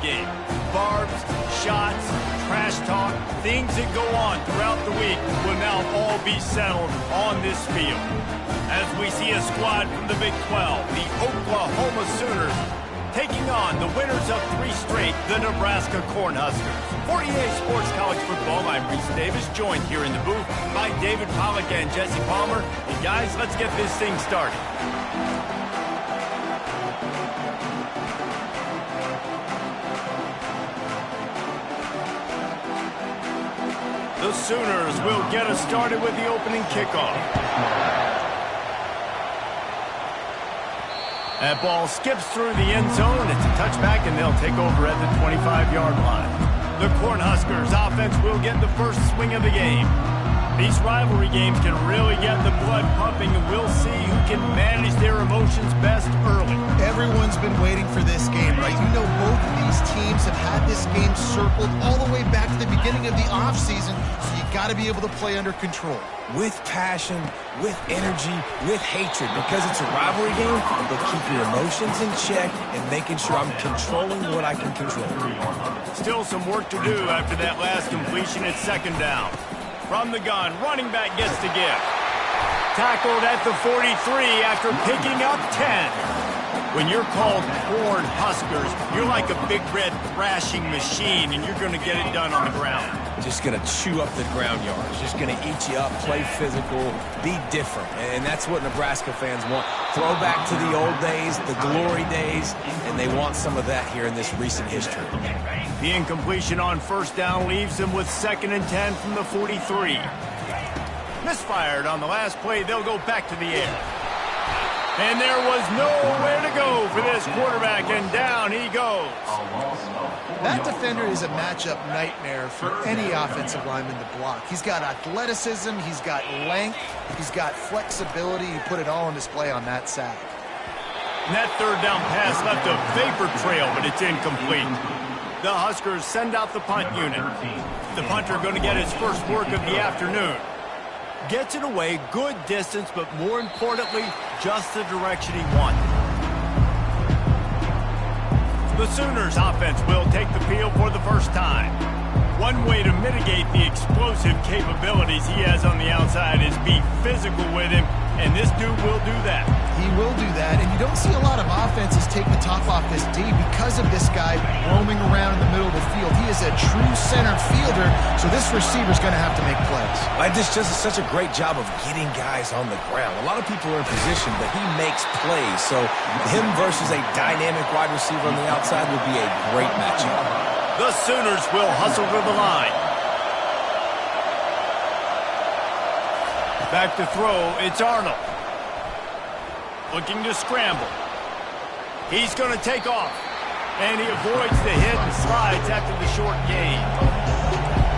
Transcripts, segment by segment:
game. Barbs, shots, trash talk, things that go on throughout the week will now all be settled on this field. As we see a squad from the Big 12, the Oklahoma Sooners, taking on the winners of 3 straight, the Nebraska Cornhuskers. For EA Sports College Football, I'm Reese Davis, joined here in the booth by David Pollack and Jesse Palmer. And guys, let's get this thing started. The Sooners will get us started with the opening kickoff. That ball skips through the end zone. It's a touchback, and they'll take over at the 25-yard line. The Cornhuskers offense will get the first swing of the game. These rivalry games can really get the blood pumping, and we'll see who can manage their emotions best early. Everyone's been waiting for this game, right? You know, both of these teams have had this game circled all the way back to the beginning of the offseason, so you got to be able to play under control. With passion, with energy, with hatred, because it's a rivalry game, but keep your emotions in check and making sure I'm controlling what I can control. Still some work to do after that last completion at second down. From the gun, running back gets the gift. Tackled at the 43 after picking up 10. When you're called Cornhuskers, you're like a big red thrashing machine, and you're going to get it done on the ground. Just going to chew up the ground yards. Just going to eat you up, play physical, be different. And that's what Nebraska fans want. Throw back to the old days, the glory days, and they want some of that here in this recent history. The incompletion on first down leaves them with 2nd and 10 from the 43. Misfired on the last play. They'll go back to the air. And there was nowhere to go for this quarterback, and down he goes. That defender is a matchup nightmare for any offensive lineman to block. He's got athleticism, he's got length, he's got flexibility. He put it all on display on that sack. And that third down pass left a vapor trail, but it's incomplete. The Huskers send out the punt unit. The punter going to get his first work of the afternoon. Gets it away, good distance, but more importantly, just the direction he wanted. The Sooners offense will take the field for the first time. One way to mitigate the explosive capabilities he has on the outside is be physical with him, and this dude will do that. He will do that, and you don't see a lot of offenses take the top off this D because of this guy roaming around in the middle of the field. He is a true center fielder, so this receiver's going to have to make plays. This does such a great job of getting guys on the ground. A lot of people are in position, but he makes plays, so him versus a dynamic wide receiver on the outside would be a great matchup. The Sooners will hustle to the line. Back to throw, it's Arnold. Looking to scramble. He's going to take off. And he avoids the hit and slides after the short gain.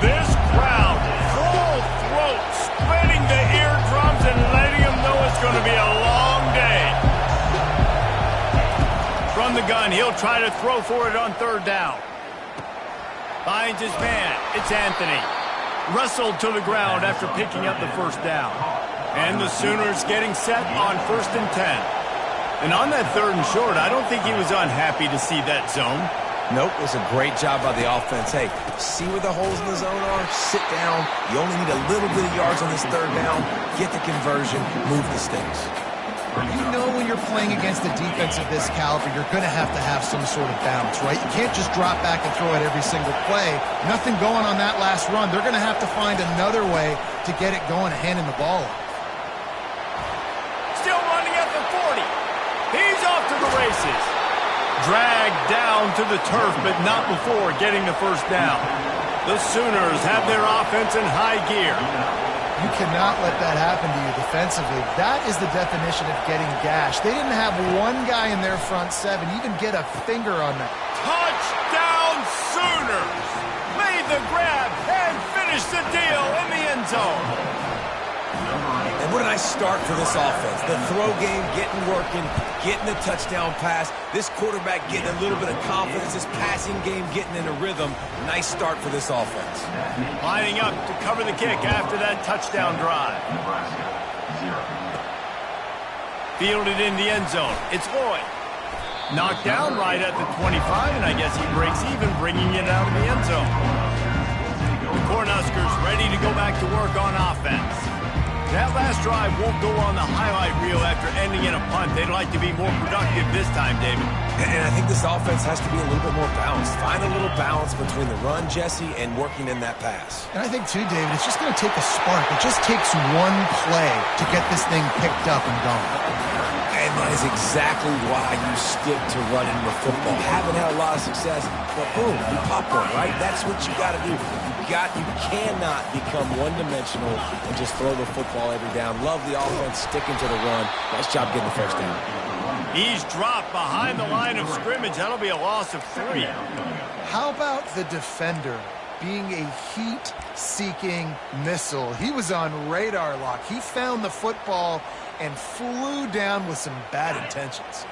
This crowd, full throat, spreading the eardrums and letting them know it's going to be a long day. From the gun, he'll try to throw for it on third down. Finds his man. It's Anthony. Wrestled to the ground after picking up the first down. And the Sooners getting set on 1st and 10. And on that 3rd and short, I don't think he was unhappy to see that zone. Nope, it was a great job by the offense. Hey, see where the holes in the zone are? Sit down. You only need a little bit of yards on this 3rd down. Get the conversion. Move the sticks. You know when you're playing against a defense of this caliber, you're going to have some sort of bounce, right? You can't just drop back and throw it every single play. Nothing going on that last run. They're going to have to find another way to get it going and handing the ball off. Still running at the 40. He's off to the races. Dragged down to the turf, but not before getting the first down. The Sooners have their offense in high gear. You cannot let that happen to you defensively. That is the definition of getting gashed. They didn't have one guy in their front 7 even get a finger on that. Touchdown Sooners! Made the grab and finished the deal in the end zone. And what a nice start for this offense. The throw game getting working, getting the touchdown pass. This quarterback getting a little bit of confidence. This passing game getting in a rhythm. Nice start for this offense. Lining up to cover the kick after that touchdown drive. Fielded in the end zone. It's Lloyd. Knocked down right at the 25, and I guess he breaks even, bringing it out of the end zone. The Cornhuskers ready to go back to work on offense. That last drive won't go on the highlight reel after ending in a punt. They'd like to be more productive this time, David. And I think this offense has to be a little bit more balanced. Find a little balance between the run, Jesse, and working in that pass. And I think, too, David, it's just going to take a spark. It just takes one play to get this thing picked up and going. And that is exactly why you stick to running the football. Haven't had a lot of success, but boom, you pop one, right? That's what you got to do. You cannot become one-dimensional and just throw the football every down. Love the offense, sticking to the run. Nice job getting the first down. He's dropped behind the line of scrimmage. That'll be a loss of 3. How about the defender being a heat-seeking missile? He was on radar lock. He found the football and flew down with some bad intentions.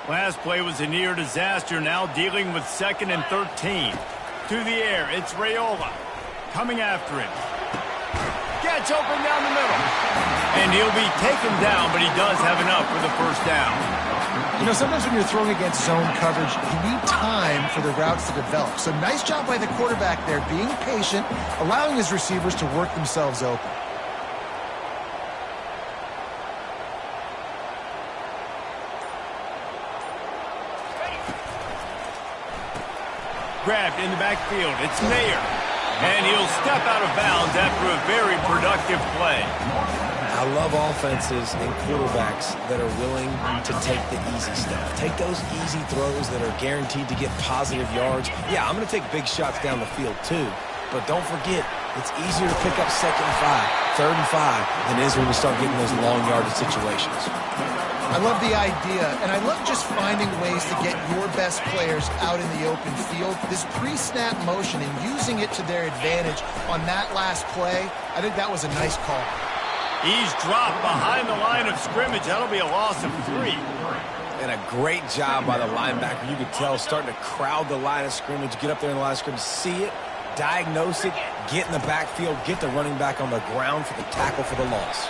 Last play was a near disaster. Now dealing with 2nd and 13. To the air, it's Raiola. Coming after him. Gets open down the middle. And he'll be taken down, but he does have enough for the first down. You know, sometimes when you're throwing against zone coverage, you need time for the routes to develop. So nice job by the quarterback there, being patient, allowing his receivers to work themselves open. Grabbed in the backfield. It's Mayer. And he'll step out of bounds after a very productive play. I love offenses and quarterbacks that are willing to take the easy stuff. Take those easy throws that are guaranteed to get positive yards. Yeah, I'm going to take big shots down the field too. But don't forget, it's easier to pick up 2nd and 5, 3rd and 5 than it is when we start getting those long yardage situations. I love the idea, and I love just finding ways to get your best players out in the open field. This pre-snap motion and using it to their advantage on that last play, I think that was a nice call. He's dropped behind the line of scrimmage. That'll be a loss of 3. And a great job by the linebacker. You could tell starting to crowd the line of scrimmage, get up there in the line of scrimmage, see it, diagnose it, get in the backfield, get the running back on the ground for the tackle for the loss.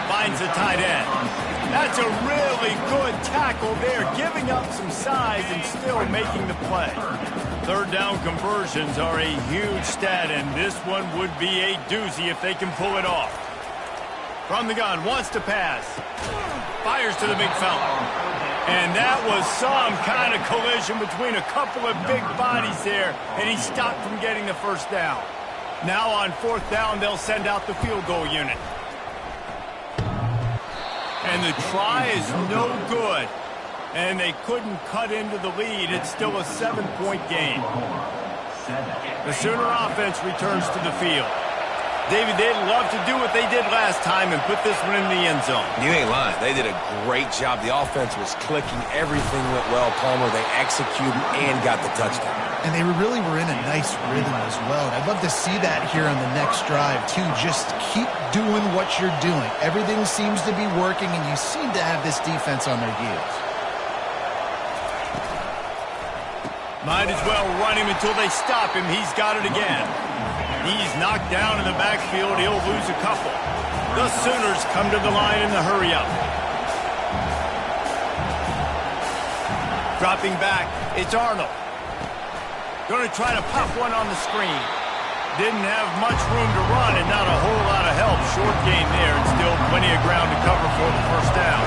Finds the tight end. That's a really good tackle there, giving up some size and still making the play. 3rd down conversions are a huge stat, and this one would be a doozy if they can pull it off. From the gun, wants to pass. Fires to the big fella. And that was some kind of collision between a couple of big bodies there, and he stopped from getting the first down. Now on 4th down, they'll send out the field goal unit. And the try is no good. And they couldn't cut into the lead. It's still a 7-point game. The Sooner offense returns to the field. David, they'd love to do what they did last time and put this one in the end zone. You ain't lying. They did a great job. The offense was clicking. Everything went well, Palmer. They executed and got the touchdown. And they really were in a nice rhythm as well. And I'd love to see that here on the next drive, too. Just keep doing what you're doing. Everything seems to be working, and you seem to have this defense on their heels. Might as well run him until they stop him. He's got it again. He's knocked down in the backfield. He'll lose a couple. The Sooners come to the line in the hurry-up. Dropping back, it's Arnold. Going to try to pop one on the screen. Didn't have much room to run and not a whole lot of help. Short game there and still plenty of ground to cover for the first down.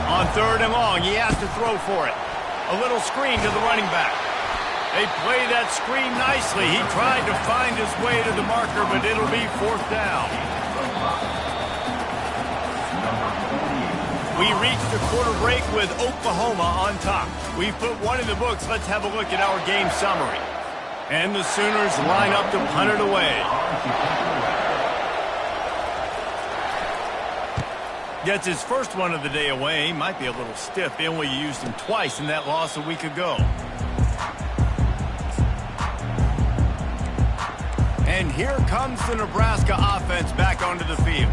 On 3rd and long, he has to throw for it. A little screen to the running back. They play that screen nicely. He tried to find his way to the marker, but it'll be 4th down. We reached the quarter break with Oklahoma on top. We've put one in the books. Let's have a look at our game summary. And the Sooners line up to punt it away. Gets his first one of the day away. Might be a little stiff. They only used him twice in that loss a week ago. And here comes the Nebraska offense back onto the field.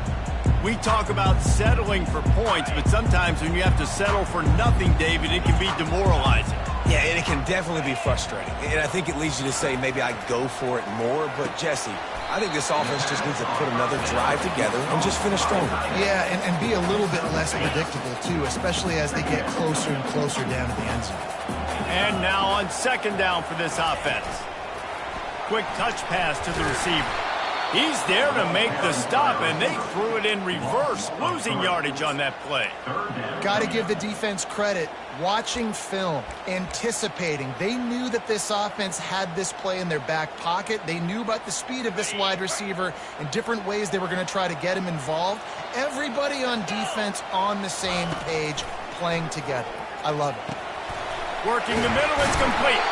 We talk about settling for points, but sometimes when you have to settle for nothing, David, it can be demoralizing. Yeah, and it can definitely be frustrating. And I think it leads you to say maybe I go for it more. But, Jesse, I think this offense just needs to put another drive together and just finish stronger. Yeah, and be a little bit less predictable, too, especially as they get closer and closer down to the end zone. And now on second down for this offense. Quick touch pass to the receiver. He's there to make the stop, and they threw it in reverse, losing yardage on that play. Got to give the defense credit. Watching film, anticipating. They knew that this offense had this play in their back pocket. They knew about the speed of this wide receiver and different ways they were going to try to get him involved. Everybody on defense on the same page, playing together. I love it. Working the middle, it's complete.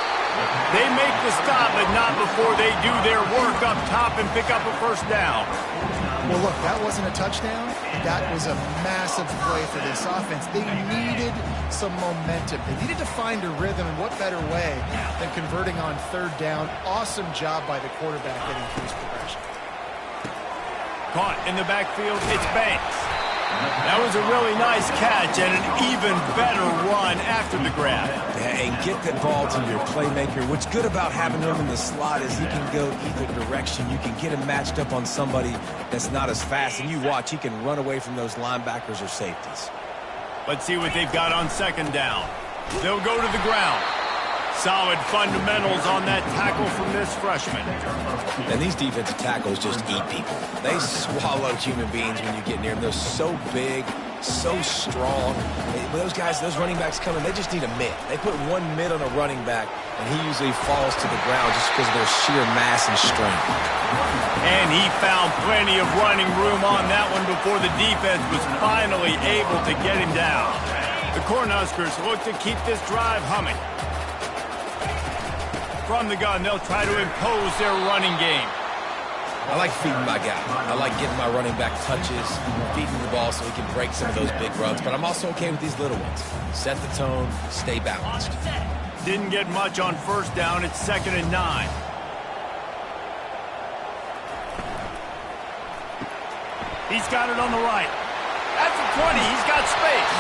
They make the stop, but not before they do their work up top and pick up a first down. Well, look, that wasn't a touchdown. That was a massive play for this offense. They needed some momentum. They needed to find a rhythm, and what better way than converting on third down. Awesome job by the quarterback getting through his progression. Caught in the backfield, it's Banks. That was a really nice catch and an even better run after the grab. Yeah, and get that ball to your playmaker. What's good about having him in the slot is he can go either direction. You can get him matched up on somebody that's not as fast, and you watch, he can run away from those linebackers or safeties. Let's see what they've got on second down. They'll go to the ground. Solid fundamentals on that tackle from this freshman. And these defensive tackles just eat people. They swallow human beings when you get near them. They're so big, so strong. Those guys, those running backs coming, they just need a mid. They put one mid on a running back, and he usually falls to the ground just because of their sheer mass and strength. And he found plenty of running room on that one before the defense was finally able to get him down. The Cornhuskers look to keep this drive humming. From the gun, they'll try to impose their running game. I like feeding my guy. I like getting my running back touches, feeding the ball so he can break some of those big runs. But I'm also okay with these little ones. Set the tone, stay balanced. Didn't get much on first down. It's 2nd and 9. He's got it on the right. At the 20, he's got space.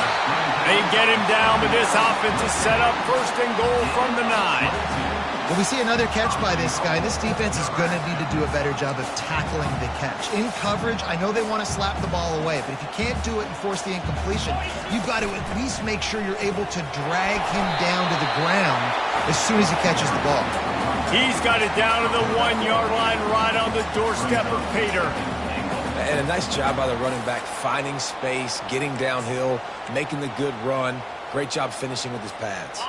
They get him down, but this offense is set up 1st and goal from the 9. Well, we see another catch by this guy. This defense is going to need to do a better job of tackling the catch. In coverage, I know they want to slap the ball away, but if you can't do it and force the incompletion, you've got to at least make sure you're able to drag him down to the ground as soon as he catches the ball. He's got it down to the 1-yard line right on the doorstep of Pater. And a nice job by the running back, finding space, getting downhill, making the good run. Great job finishing with his pads.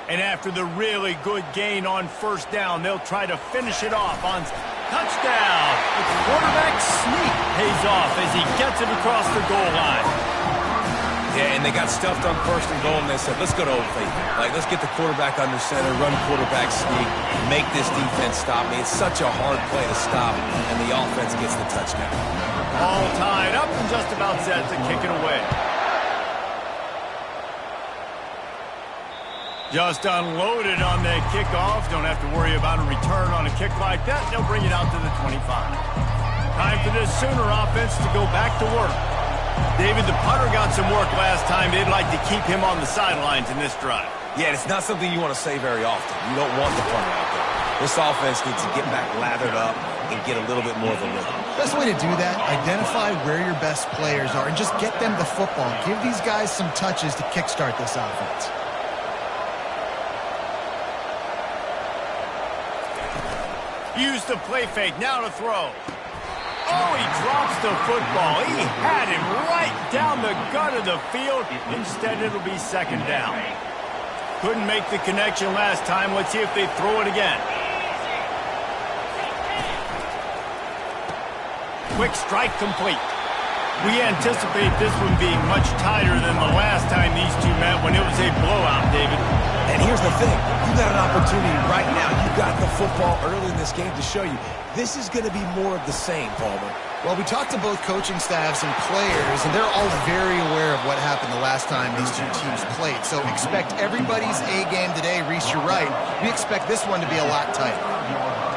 And after the really good gain on first down, they'll try to finish it off on touchdown. The quarterback sneak pays off as he gets it across the goal line. Yeah, and they got stuffed on 1st and goal, and they said, let's go to Old Faithful. Like, let's get the quarterback under center, run quarterback sneak, make this defense stop me. It's such a hard play to stop, and the offense gets the touchdown. All tied up and just about set to kick it away. Just unloaded on that kickoff. Don't have to worry about a return on a kick like that. They'll bring it out to the 25. Time for this Sooner offense to go back to work. David, the punter got some work last time. They'd like to keep him on the sidelines in this drive. Yeah, it's not something you want to say very often. You don't want the punter out there. This offense needs to get back lathered up and get a little bit more of a rhythm. Best way to do that, identify where your best players are and just get them the football. Give these guys some touches to kickstart this offense. Use the play fake, now to throw. Oh, he drops the football. He had him right down the gut of the field. Instead, it'll be 2nd down. Couldn't make the connection last time. Let's see if they throw it again. Quick strike complete. We anticipate this one being much tighter than the last time these two met when it was a blowout, David. And here's the thing. You got an opportunity right now. You got the football early in this game to show you. This is going to be more of the same, Palmer. Well, we talked to both coaching staffs and players, and they're all very aware of what happened the last time these two teams played. So expect everybody's A game today. Reese, you're right. We expect this one to be a lot tighter.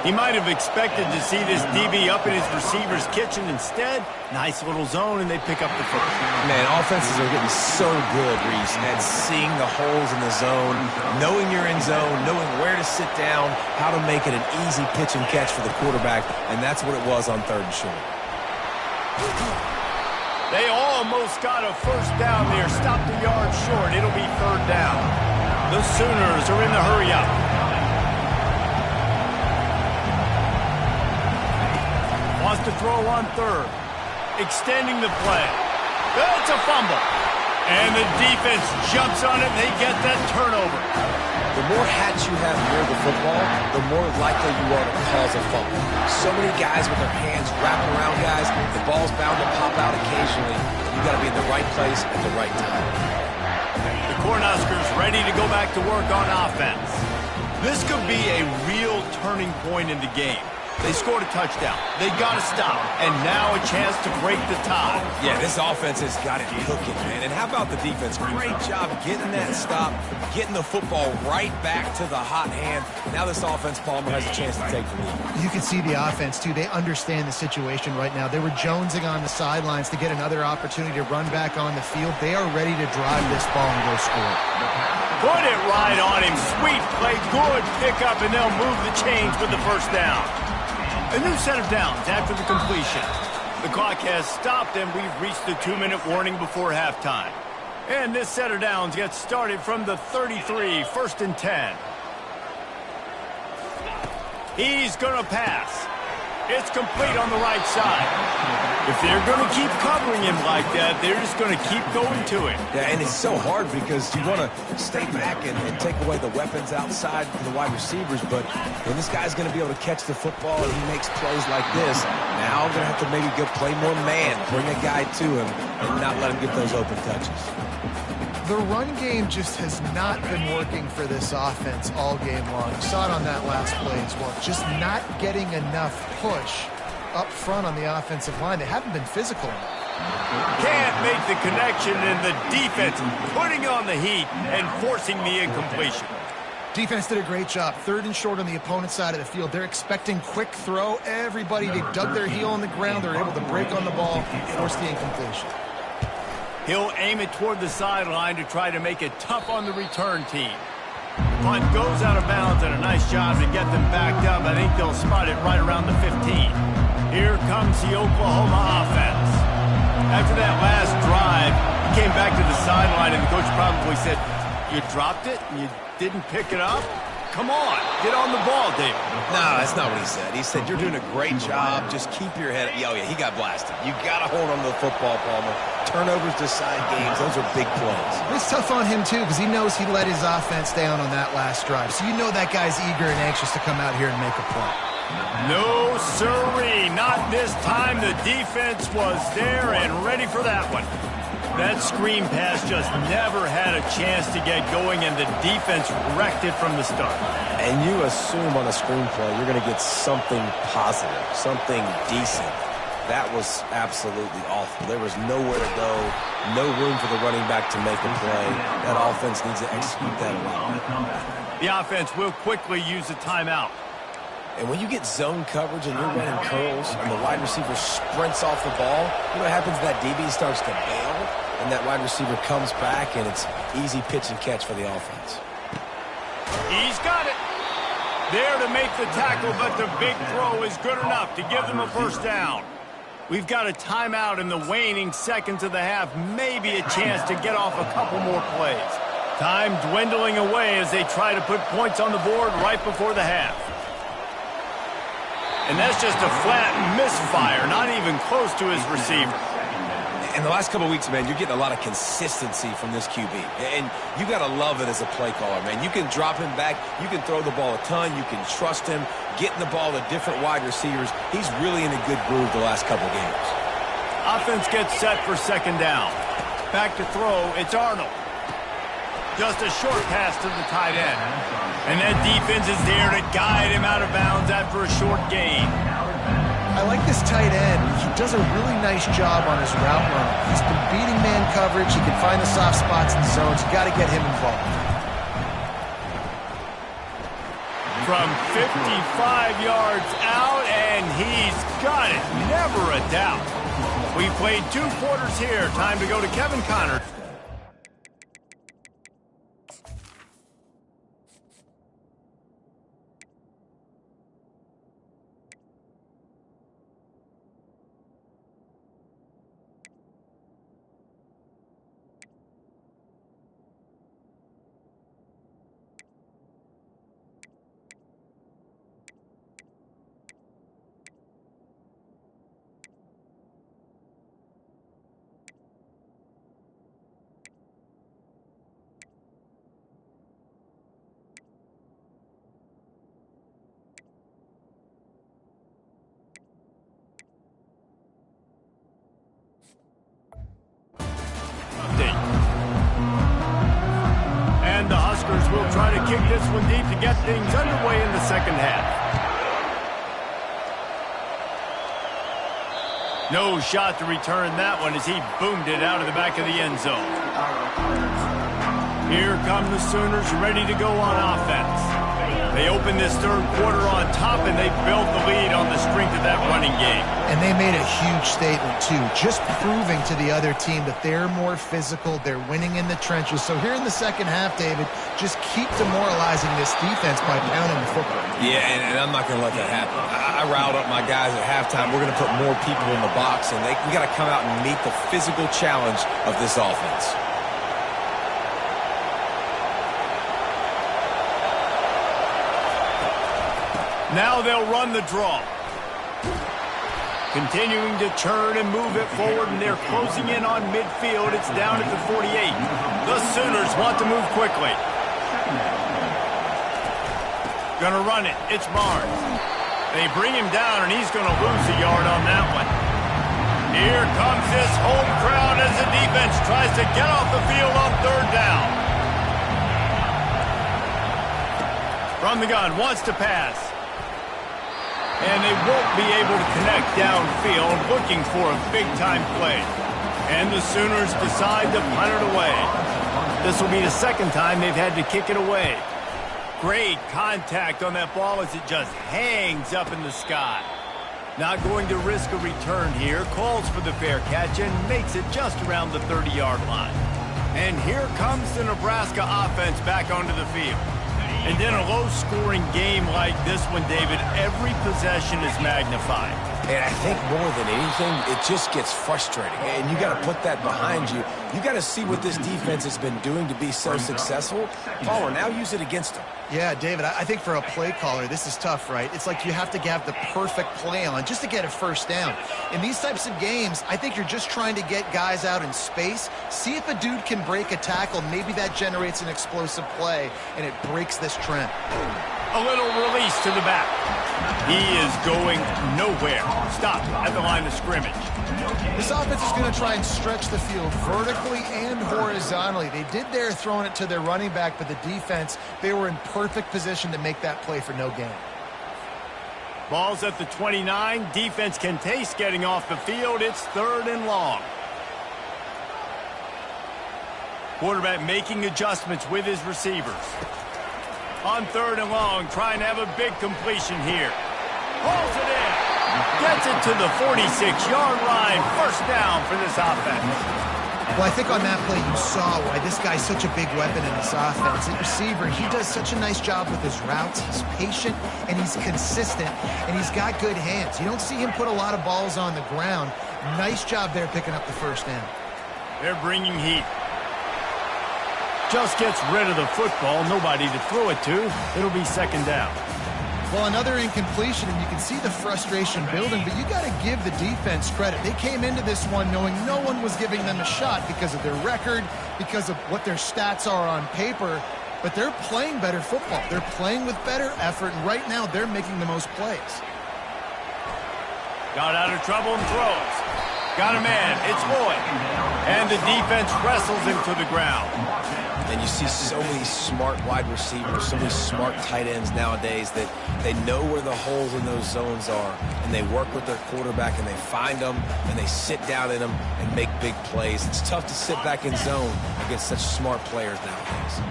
He might have expected to see this DB up in his receiver's kitchen. Instead, nice little zone, and they pick up the first. Man, offenses are getting so good, Reese, at seeing the holes in the zone, knowing you're in zone, knowing where to sit down, how to make it an easy pitch and catch for the quarterback, and that's what it was on 3rd and short. They almost got a first down there, stopped a yard short. It'll be 3rd down. The Sooners are in the hurry-up. Wants to throw on 3rd. Extending the play. It's a fumble. And the defense jumps on it, and they get that turnover. The more hats you have near the football, the more likely you are to cause a fumble. So many guys with their hands wrapped around guys, the ball's bound to pop out occasionally. You got to be in the right place at the right time. The Cornhuskers ready to go back to work on offense. This could be a real turning point in the game. They scored a touchdown. They got to stop. And now a chance to break the tie. Yeah, this offense has got it cooking, man. And how about the defense? Great job getting that stop, getting the football right back to the hot hand. Now this offense, Palmer, has a chance to take the lead. You can see the offense, too. They understand the situation right now. They were jonesing on the sidelines to get another opportunity to run back on the field. They are ready to drive this ball and go score. Put it right on him. Sweet play. Good pickup, and they'll move the chains with the first down. A new set of downs after the completion. The clock has stopped, and we've reached the 2-minute warning before halftime. And this set of downs gets started from the 33, 1st and 10. He's going to pass. It's complete on the right side. If they're going to keep covering him like that, they're just going to keep going to it. Yeah, and it's so hard because you want to stay back and take away the weapons outside for the wide receivers, but when this guy's going to be able to catch the football and he makes plays like this, now I'm going to have to maybe go play more man, bring a guy to him, and not let him get those open touches. The run game just has not been working for this offense all game long. You saw it on that last play as well. Just not getting enough push up front on the offensive line. They haven't been physical enough. Can't make the connection, and the defense putting on the heat and forcing the incompletion. Defense did a great job. 3rd and short on the opponent's side of the field. They're expecting quick throw. Everybody, they dug their heel on the ground. They're able to break on the ball, force the incompletion. He'll aim it toward the sideline to try to make it tough on the return team. Punt goes out of bounds, and a nice job to get them backed up. I think they'll spot it right around the 15. Here comes the Oklahoma offense. After that last drive, he came back to the sideline, and the coach probably said, "You dropped it and you didn't pick it up? Come on, get on the ball, David." No, that's not what he said. He said, "You're doing a great job. Just keep your head up." Oh, yeah, he got blasted. You got to hold on to the football, Palmer. Turnovers decide games. Those are big plays. It's tough on him, too, because he knows he let his offense down on that last drive. So you know that guy's eager and anxious to come out here and make a play. No, sirree. Not this time. The defense was there and ready for that one. That screen pass just never had a chance to get going, and the defense wrecked it from the start. And you assume on a screenplay you're going to get something positive, something decent. That was absolutely awful. There was nowhere to go, no room for the running back to make a play. That offense needs to execute that a lot. The offense will quickly use a timeout. And when you get zone coverage and you're running curls and the wide receiver sprints off the ball, you know what happens? That DB starts to bail, and that wide receiver comes back, and it's easy pitch and catch for the offense. He's got it. There to make the tackle, but the big throw is good enough to give them a first down. We've got a timeout in the waning seconds of the half, maybe a chance to get off a couple more plays. Time dwindling away as they try to put points on the board right before the half. And that's just a flat misfire, not even close to his receiver. In the last couple of weeks, man, you're getting a lot of consistency from this QB. And you got to love it as a play caller, man. You can drop him back. You can throw the ball a ton. You can trust him, getting the ball to different wide receivers. He's really in a good groove the last couple of games. Offense gets set for 2nd down. Back to throw, it's Arnold. Just a short pass to the tight end. And that defense is there to guide him out of bounds after a short gain. I like this tight end. He does a really nice job on his route running. He's been beating man coverage. He can find the soft spots in zones. You got to get him involved. from 55 yards out, and he's got it. Never a doubt. We played 2 quarters here. Time to go to Kevin Connors. And the Huskers will try to kick this one deep to get things underway in the second half. No shot to return that one as he boomed it out of the back of the end zone. Here come the Sooners ready to go on offense. They opened this third quarter on top, and they built the lead on the strength of that running game. And they made a huge statement, too, just proving to the other team that they're more physical, they're winning in the trenches. So here in the second half, David, just keep demoralizing this defense by pounding the football. Yeah, and I'm not going to let that happen. I riled up my guys at halftime. We're going to put more people in the box, and we got to come out and meet the physical challenge of this offense. Now they'll run the draw. Continuing to turn and move it forward, and they're closing in on midfield. It's down at the 48. The Sooners want to move quickly. Gonna run it. It's Barnes. They bring him down, and he's gonna lose a yard on that one. Here comes this home crowd as the defense tries to get off the field on third down. From the gun, wants to pass. And they won't be able to connect downfield, looking for a big-time play. And the Sooners decide to punt it away. This will be the second time they've had to kick it away. Great contact on that ball as it just hangs up in the sky. Not going to risk a return here. Calls for the fair catch and makes it just around the 30-yard line. And here comes the Nebraska offense back onto the field. And in a low-scoring game like this one, David, every possession is magnified. And I think more than anything, it just gets frustrating. And you got to put that behind you. You got to see what this defense has been doing to be so successful. Caller, now use it against them. Yeah, David, I think for a play caller, this is tough, right? It's like you have to have the perfect play on just to get a first down. In these types of games, I think you're just trying to get guys out in space, see if a dude can break a tackle. Maybe that generates an explosive play, and it breaks this trend. A little release to the back. He is going nowhere. Stop at the line of scrimmage. This offense is going to try and stretch the field vertically and horizontally. They did there throwing it to their running back, but the defense, they were in perfect position to make that play for no gain. Ball's at the 29. Defense can taste getting off the field. It's 3rd and long. Quarterback making adjustments with his receivers. On 3rd and long, trying to have a big completion here. Hauls it in. Gets it to the 46-yard line. First down for this offense. Well, I think on that play you saw why this guy's such a big weapon in this offense. At receiver, he does such a nice job with his routes. He's patient, and he's consistent, and he's got good hands. You don't see him put a lot of balls on the ground. Nice job there picking up the first down. They're bringing heat. Just gets rid of the football. Nobody to throw it to. It'll be 2nd down. Well, another incompletion, and you can see the frustration building, but you got to give the defense credit. They came into this one knowing no one was giving them a shot because of their record, because of what their stats are on paper, but they're playing better football. They're playing with better effort, and right now they're making the most plays. Got out of trouble and throws. Got a man. It's Lloyd. And the defense wrestles him to the ground. And you see so many smart wide receivers, so many smart tight ends nowadays that they know where the holes in those zones are, and they work with their quarterback, and they find them, and they sit down in them and make big plays. It's tough to sit back in zone against such smart players nowadays.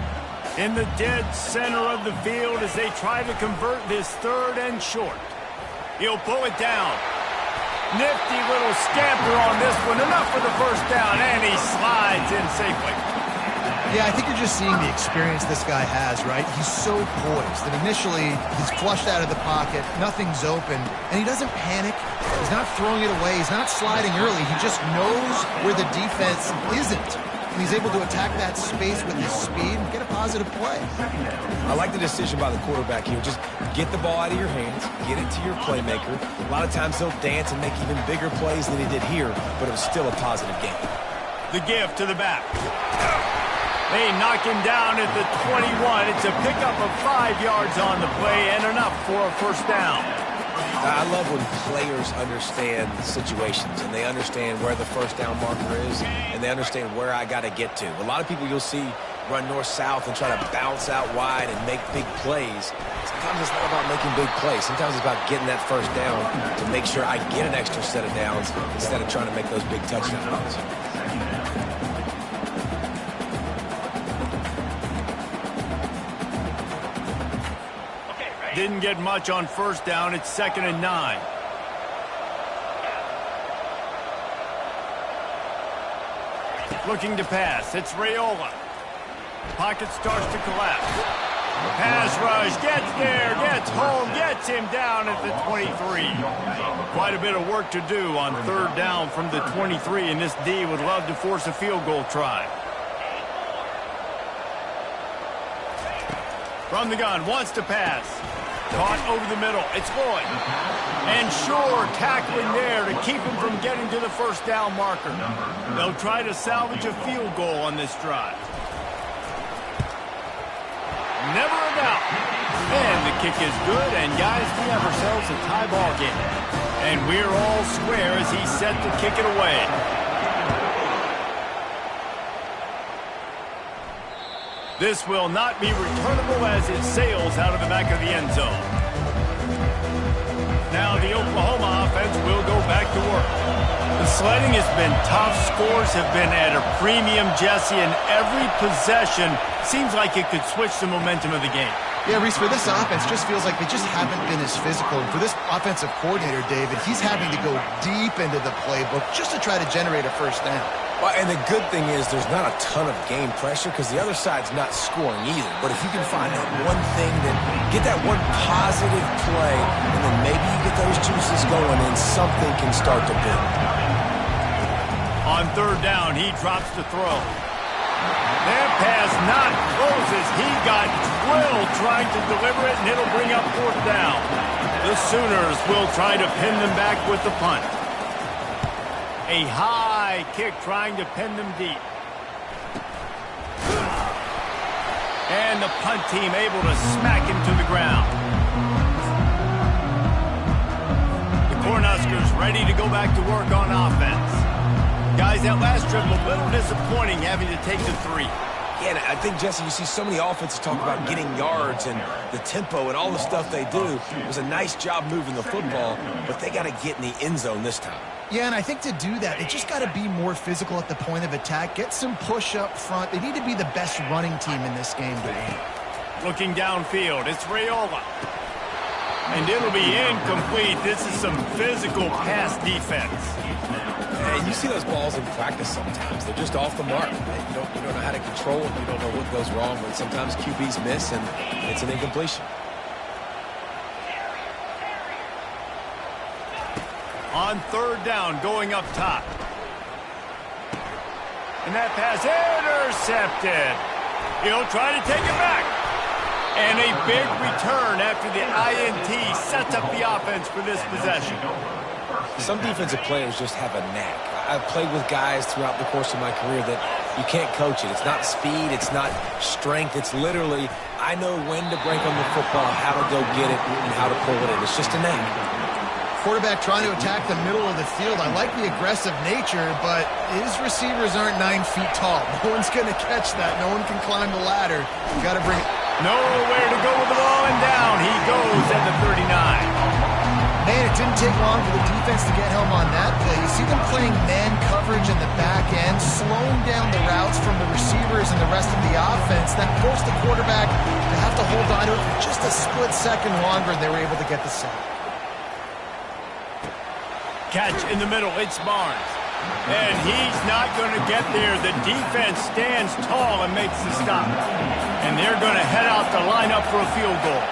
In the dead center of the field as they try to convert this 3rd and short. He'll pull it down. Nifty little scamper on this one. Enough for the first down, and he slides in safely. Yeah, I think you're just seeing the experience this guy has, right? He's so poised that initially he's flushed out of the pocket, nothing's open, and he doesn't panic. He's not throwing it away. He's not sliding early. He just knows where the defense isn't. And he's able to attack that space with his speed and get a positive play. I like the decision by the quarterback here. Just get the ball out of your hands, get it to your playmaker. A lot of times he'll dance and make even bigger plays than he did here, but it was still a positive game. The give to the back. They knock him down at the 21. It's a pickup of 5 yards on the play and enough for a first down. I love when players understand situations and they understand where the first down marker is and they understand where I got to get to. A lot of people you'll see run north-south and try to bounce out wide and make big plays. Sometimes it's not about making big plays. Sometimes it's about getting that first down to make sure I get an extra set of downs instead of trying to make those big touchdown runs. Didn't get much on first down. It's 2nd and 9. Looking to pass. It's Raiola. Pocket starts to collapse. Pass rush. Gets there. Gets home. Gets him down at the 23. Quite a bit of work to do on 3rd down from the 23, and this D would love to force a field goal try. From the gun. Wants to pass. Caught over the middle. It's Lloyd. And Shore tackling there to keep him from getting to the first down marker. They'll try to salvage a field goal on this drive. Never a doubt. And the kick is good, and guys, we have ourselves a tie ball game. And we're all square as he's set to kick it away. This will not be returnable as it sails out of the back of the end zone. Now the Oklahoma offense will go back to work. The sledding has been tough. Scores have been at a premium, Jesse, and every possession seems like it could switch the momentum of the game. Yeah, Reese, for this offense, just feels like they just haven't been as physical. And for this offensive coordinator, David, he's having to go deep into the playbook just to try to generate a first down. Well, and the good thing is there's not a ton of game pressure because the other side's not scoring either. But if you can find that one thing, then get that one positive play, and then maybe you get those juices going and something can start to build. On 3rd down, he drops to throw. That pass not close as he got drilled trying to deliver it, and it'll bring up 4th down. The Sooners will try to pin them back with the punt. A high kick trying to pin them deep. And the punt team able to smack him to the ground. The Cornhuskers ready to go back to work on offense. Guys, that last dribble, a little disappointing having to take the 3. Yeah, and I think, Jesse, you see so many offenses talk about getting yards and the tempo and all the stuff they do. It was a nice job moving the football, but they got to get in the end zone this time. Yeah, and I think to do that, they just got to be more physical at the point of attack. Get some push up front. They need to be the best running team in this game today. Looking downfield, it's Raiola. And it'll be incomplete. This is some physical pass defense. And you see those balls in practice sometimes. They're just off the mark. You don't know how to control it. You don't know what goes wrong. But sometimes QBs miss, and it's an incompletion. On 3rd down, going up top. And that pass intercepted. He'll try to take it back. And a big return after the INT sets up the offense for this possession. Some defensive players just have a knack. I've played with guys throughout the course of my career that you can't coach it. It's not speed. It's not strength. It's literally, I know when to break on the football, how to go get it, and how to pull it in. It's just a knack. Quarterback trying to attack the middle of the field. I like the aggressive nature, but his receivers aren't 9 feet tall. No one's going to catch that. No one can climb the ladder. You got to bring it. Nowhere to go with the ball, and down he goes at the 39. And it didn't take long for the defense to get home on that play. You see them playing man coverage in the back end, slowing down the routes from the receivers and the rest of the offense. That forced the quarterback to have to hold on to it for just a split second longer, and they were able to get the sack. Catch in the middle. It's Barnes. And he's not going to get there. The defense stands tall and makes the stop. And they're going to head out to line up for a field goal.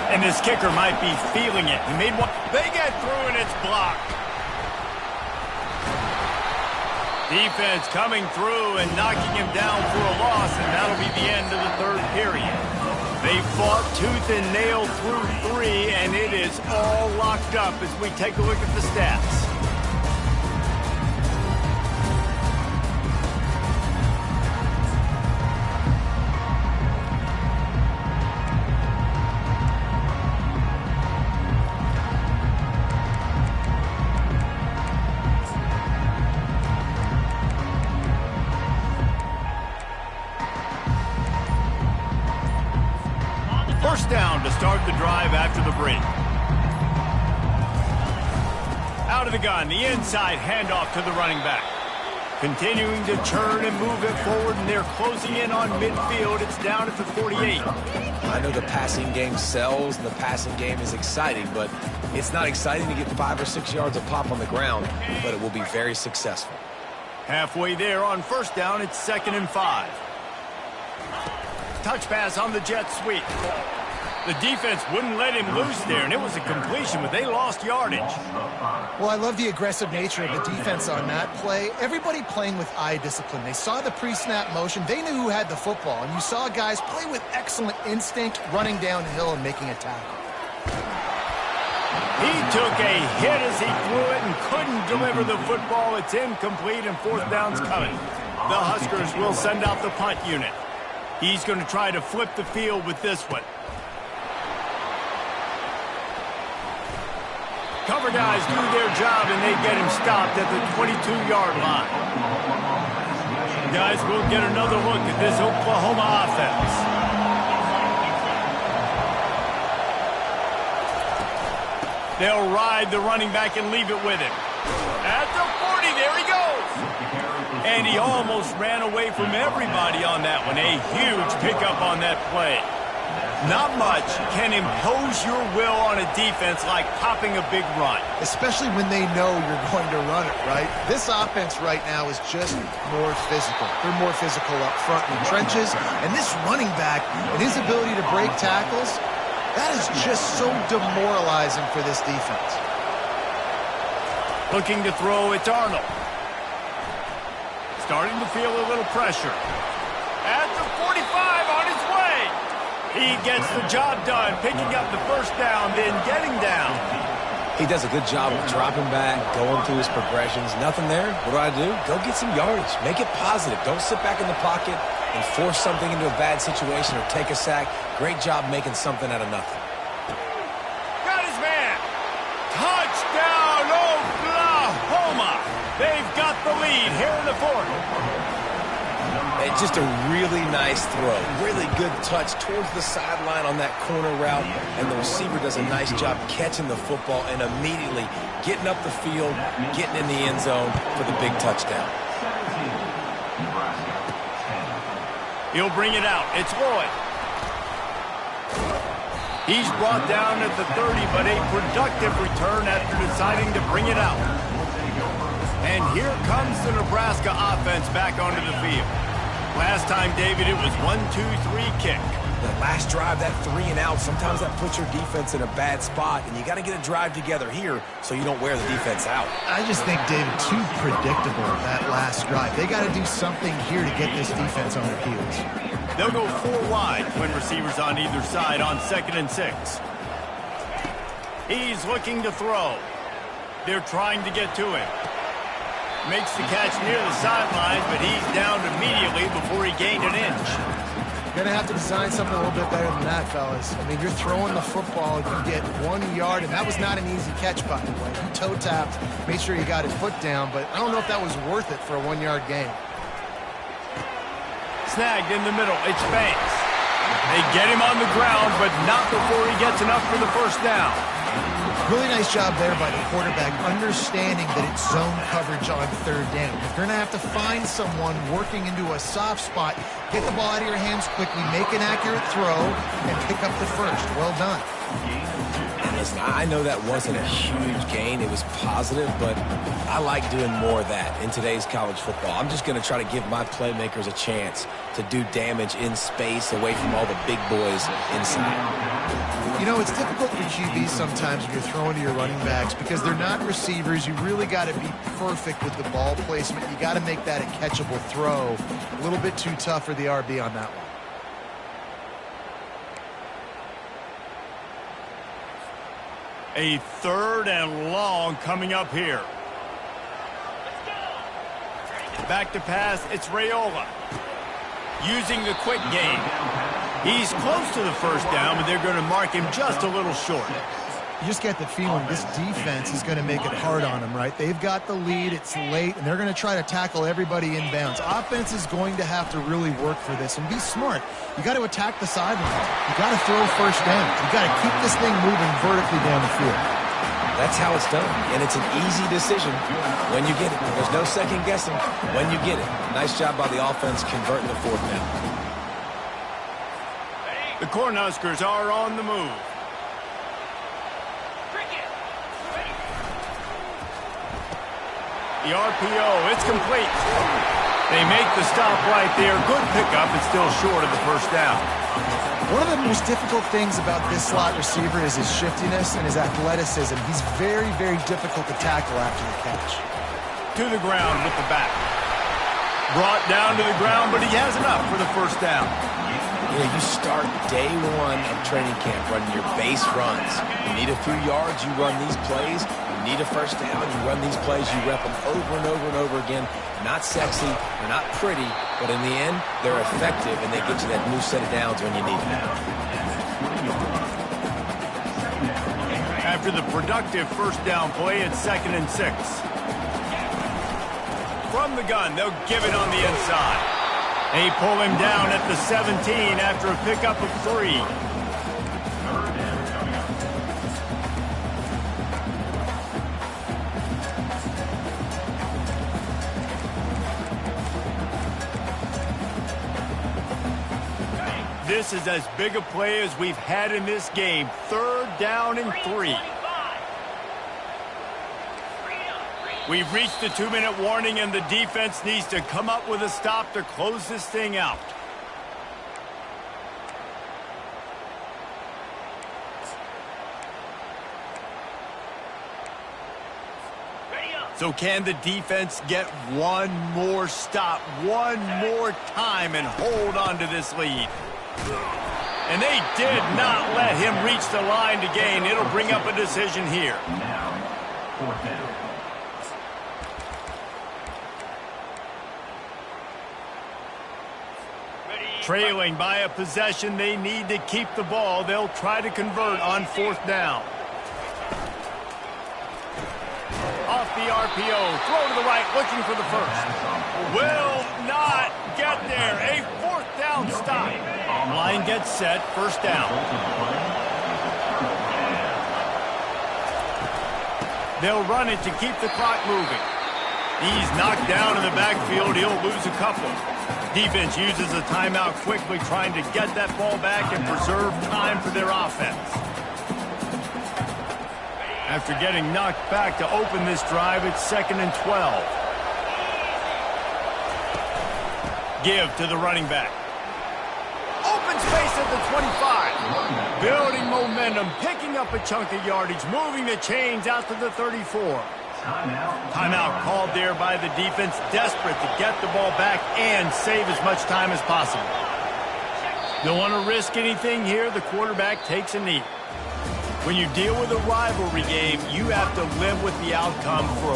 And this kicker might be feeling it. He made one. They get through and it's blocked. Defense coming through and knocking him down for a loss, and that'll be the end of the third period. They fought tooth and nail through 3, and it is all locked up as we take a look at the stats. First down to start the drive after the break. Out of the gun, the inside handoff to the running back. Continuing to churn and move it forward, and they're closing in on midfield. It's down at the 48. I know the passing game sells and the passing game is exciting, but it's not exciting to get 5 or 6 yards of pop on the ground, but it will be very successful. Halfway there on first down, it's 2nd and 5. Touch pass on the jet sweep. The defense wouldn't let him loose there, and it was a completion, but they lost yardage. Well, I love the aggressive nature of the defense on that play. Everybody playing with eye discipline. They saw the pre-snap motion. They knew who had the football, and you saw guys play with excellent instinct, running downhill and making a tackle. He took a hit as he threw it and couldn't deliver the football. It's incomplete, and 4th down's coming. The Huskers will send out the punt unit. He's going to try to flip the field with this one. Cover guys do their job, and they get him stopped at the 22-yard line. Guys, we'll get another look at this Oklahoma offense. They'll ride the running back and leave it with him. At the 40, there he goes. And he almost ran away from everybody on that one. A huge pickup on that play. Not much can impose your will on a defense like popping a big run. Especially when they know you're going to run it, right? This offense right now is just more physical. They're more physical up front in the trenches. And this running back and his ability to break tackles, that is just so demoralizing for this defense. Looking to throw, it's Arnold. Starting to feel a little pressure. At the 45, on his way. He gets the job done, picking up the first down, then getting down. He does a good job of dropping back, going through his progressions. Nothing there. What do? Go get some yardage. Make it positive. Don't sit back in the pocket and force something into a bad situation or take a sack. Great job making something out of nothing. Got his man. Touchdown, Oklahoma. They've got the lead here in the 4th. And just a really nice throw. Really good touch towards the sideline on that corner route. And the receiver does a nice job catching the football and immediately getting up the field, getting in the end zone for the big touchdown. He'll bring it out. It's Lloyd. He's brought down at the 30, but a productive return after deciding to bring it out. And here comes the Nebraska offense back onto the field. Last time, David, it was 1-2-3 kick. The last drive, that 3 and out, sometimes that puts your defense in a bad spot, and you got to get a drive together here so you don't wear the defense out. I just think, David, too predictable that last drive. They got to do something here to get this defense on their heels. They'll go 4 wide when receivers on either side on 2nd and 6. He's looking to throw. They're trying to get to him. Makes the catch near the sidelines, but he's down immediately before he gained an inch. You're going to have to design something a little bit better than that, fellas. I mean, you're throwing the football, you get 1 yard, and that was not an easy catch, by the way. You toe-tapped, made sure you got his foot down, but I don't know if that was worth it for a 1-yard gain. Snagged in the middle, it's Banks. They get him on the ground, but not before he gets enough for the first down. Really nice job there by the quarterback, understanding that it's zone coverage on third down. If you're going to have to find someone working into a soft spot, get the ball out of your hands quickly, make an accurate throw, and pick up the first. Well done. Listen, I know that wasn't a huge gain. It was positive, but I like doing more of that in today's college football. I'm just going to try to give my playmakers a chance to do damage in space away from all the big boys inside. You know, it's difficult for QBs sometimes when you're throwing to your running backs because they're not receivers. You really got to be perfect with the ball placement. You got to make that a catchable throw. A little bit too tough for the RB on that one. A 3rd and long coming up here. Back to pass, it's Raiola. Using the quick game. He's close to the first down, but they're going to mark him just a little short. You just get the feeling this defense is going to make it hard on them, right? They've got the lead, it's late, and they're going to try to tackle everybody inbounds. Offense is going to have to really work for this and be smart. You got to attack the sideline. You got to throw first down. You got to keep this thing moving vertically down the field. That's how it's done, and it's an easy decision when you get it. There's no second guessing when you get it. Nice job by the offense converting the 4th down. The Cornhuskers are on the move. The RPO, it's complete. They make the stop right there. Good pickup, and still short of the first down. One of the most difficult things about this slot receiver is his shiftiness and his athleticism. He's very, very difficult to tackle after the catch. To the ground with the back. Brought down to the ground, but he has enough for the first down. You know, you start day one of training camp running your base runs. You need a few yards, you run these plays. You need a first down, you run these plays, you rep them over and over and over again. Not sexy, they're not pretty, but in the end, they're effective, and they get you that new set of downs when you need them. After the productive first down play, it's 2nd and 6. From the gun, they'll give it on the inside. They pull him down at the 17 after a pickup of 3. This is as big a play as we've had in this game. 3rd down and 3. We've reached the 2-minute warning, and the defense needs to come up with a stop to close this thing out. So can the defense get one more stop, one more time, and hold on to this lead? And they did not let him reach the line to gain. It'll bring up a decision here. Now, 4th down. Trailing by a possession, they need to keep the ball. They'll try to convert on 4th down. Off the RPO, throw to the right, looking for the first. Will not get there. A 4th down stop. Line gets set, first down. They'll run it to keep the clock moving. He's knocked down in the backfield. He'll lose a couple. Defense uses a timeout quickly, trying to get that ball back and preserve time for their offense. After getting knocked back to open this drive, it's 2nd and 12. Give to the running back. Open space at the 25. Building momentum, picking up a chunk of yardage, moving the chains out to the 34. Timeout called there by the defense, desperate to get the ball back and save as much time as possible. Don't want to risk anything here. The quarterback takes a knee. When you deal with a rivalry game, you have to live with the outcome for